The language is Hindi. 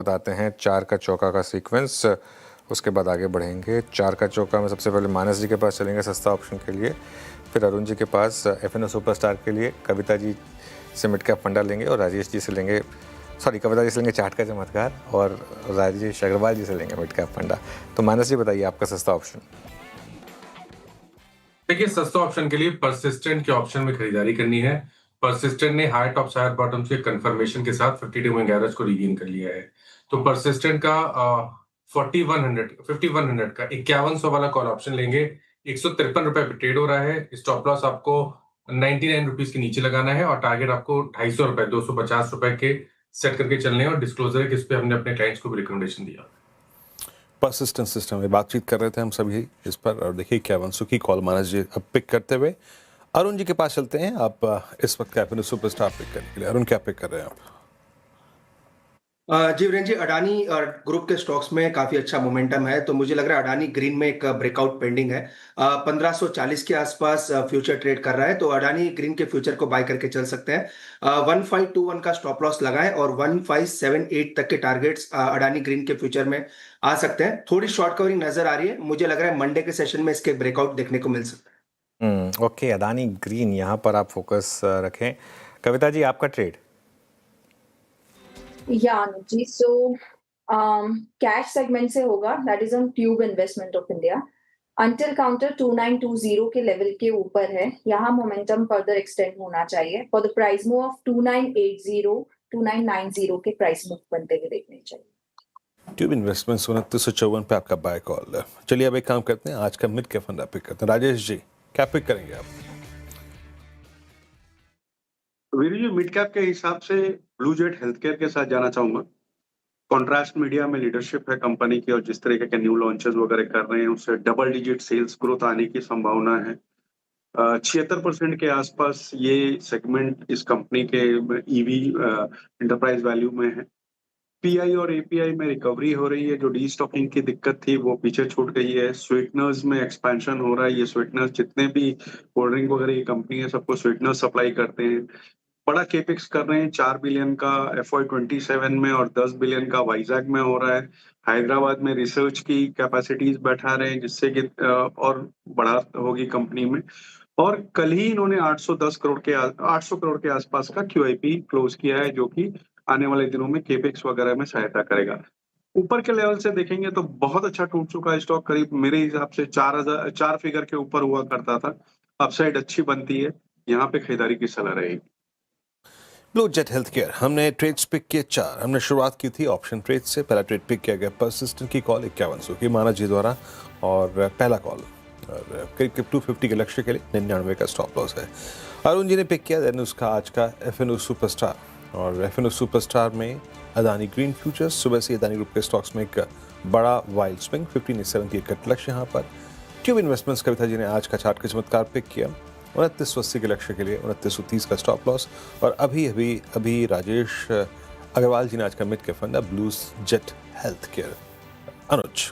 बताते हैं 4 का चौका का सीक्वेंस, उसके बाद आगे बढ़ेंगे। 4 का चौका में सबसे पहले मानस जी के पास चलेंगे सस्ता ऑप्शन के लिए, फिर अरुण जी के पास एफएनओ सुपरस्टार के लिए, कविता जी से मिड कैप फंडा लेंगे और राजेश जी से लेंगे, कविता जी से लेंगे चार्ट का चमत्कार और राजेश अग्रवाल जी से लेंगे मिड कैप फंडा। तो मानस जी बताइए आपका सस्ता ऑप्शन। देखिए, सस्ता ऑप्शन के लिए परसिस्टेंट के ऑप्शन में खरीदारी करनी है। परसिस्टेंट ने हाई टॉप हायर बॉटम से कंफर्मेशन के साथ 52 मूविंग एवरेज को रीगेन कर लिया है। तो परसिस्टेंट का 5100 का 5100 वाला कॉल ऑप्शन लेंगे। 153 रुपए पे ट्रेड हो रहा है। स्टॉप लॉस आपको 99 रुपीज के नीचे लगाना है और टारगेट आपको 250 रुपए 250 रुपए के सेट करके चलने हैं। और डिस्क्लोजर है कि इस पे हमने अपने क्लाइंट्स को भी रिकमेंडेशन दिया। परसिस्टेंट सिस्टम में बातचीत कर रहे थे हम सभी इस पर, और देखिए 5100 की कॉल मानस जी अब पिक करते हुए अरुण जी के पास चलते हैं। आप इस वक्त एफएनओ सुपरस्टार पिक करने के लिए, अरुण क्या पिक कर रहे हैं आप? जी वीरेंद्र जी, अडानी और ग्रुप के स्टॉक्स में काफी अच्छा मोमेंटम है, तो मुझे लग रहा है अडानी ग्रीन में एक ब्रेकआउट पेंडिंग है। 1540 के आसपास फ्यूचर ट्रेड कर रहा है, तो अडानी ग्रीन के फ्यूचर को बाय करके चल सकते हैं। 1521 का स्टॉप लॉस लगाएं और 1578 तक के टारगेट्स अडानी ग्रीन के फ्यूचर में आ सकते हैं। थोड़ी शॉर्ट कवरिंग नजर आ रही है, मुझे लग रहा है मंडे के सेशन में इसके ब्रेकआउट देखने को मिल सकता है। ओके, अडानी ग्रीन यहाँ पर आप फोकस रखें। कविता जी आपका ट्रेड। या अनुज जी, सो कैश सेगमेंट से होगा, that is on tube investment of India. Until counter 2920 के लेवल के ऊपर है, यहाँ मोमेंटम फर्दर एक्सटेंड होना चाहिए for the price move of 2980 2990 के प्राइस मूव बनते हुए देखने चाहिए। ट्यूब इन्वेस्टमेंट्स 2954 पे आपका बाय कॉल है। चलिए अब एक काम करते हैं, आज का मिड कैप फंडा पिक करते हैं। राजेश जी क्या पिक करेंगे आप? वीरू जी, मिड कैप के हिसाब से ब्लू जेट हेल्थकेयर के साथ जाना चाहूंगा। कॉन्ट्रास्ट मीडिया में लीडरशिप है कंपनी की और जिस तरीके के न्यू लॉन्चेस वगैरह कर रहे हैं उससे डबल डिजिट सेल्स ग्रोथ आने की संभावना है। 76% के आसपास ये सेगमेंट इस कंपनी के ईवी एंटरप्राइज वैल्यू में है। पीआई और एपीआई में रिकवरी हो रही है, जो डी स्टॉकिंग की दिक्कत थी वो पीछे छूट गई है। स्वीटनर्स में एक्सपेंशन हो रहा है। ये स्वीटनर्स जितने भी कोल्ड ड्रिंक वगैरह की कंपनी है सबको स्वीटनर्स सप्लाई करते हैं। बड़ा केपेक्स कर रहे हैं, 4 बिलियन का FY27 में और 10 बिलियन का वाइजैक में हो रहा है। हैदराबाद में रिसर्च की कैपेसिटीज बैठा रहे हैं जिससे कि और बढ़ा होगी कंपनी में। और कल ही इन्होंने 810 करोड़ के 800 करोड़ के आसपास का QIP क्लोज किया है, जो कि आने वाले दिनों में केपेक्स वगैरह में सहायता करेगा। ऊपर के लेवल से देखेंगे तो बहुत अच्छा टूट चुका है स्टॉक, करीब मेरे हिसाब से 4 फिगर के ऊपर हुआ करता था। अपसाइड अच्छी बनती है, यहाँ पे खरीदारी की सलाह रहेगी। ब्लू जेट हेल्थकेयर हमने ट्रेड्स पिक किए 4। हमने शुरुआत की थी ऑप्शन ट्रेड से। पहला ट्रेड पिक किया गया परसिस्टेंट की कॉल 5100 की मानस जी द्वारा, और पहला कॉल और करीब 250 के लक्ष्य के लिए 99 का स्टॉप लॉस है। अरुण जी ने पिक किया देन उसका आज का एफएनओ सुपरस्टार, और एफएनओ सुपरस्टार में अदानी ग्रीन फ्यूचर्स। सुबह से अदानी ग्रुप के स्टॉक्स में एक बड़ा वाइल्ड स्विंग 1570 का लक्ष्य यहाँ पर। ट्यूब इन्वेस्टमेंट्स कविता जी ने आज का चार्ट का चमत्कार पिक किया 2980 के लक्ष्य के लिए 2930 का स्टॉप लॉस। और अभी राजेश अग्रवाल जी ने आज का मिड के फंडा ब्लू जेट हेल्थ केयर। अनुज।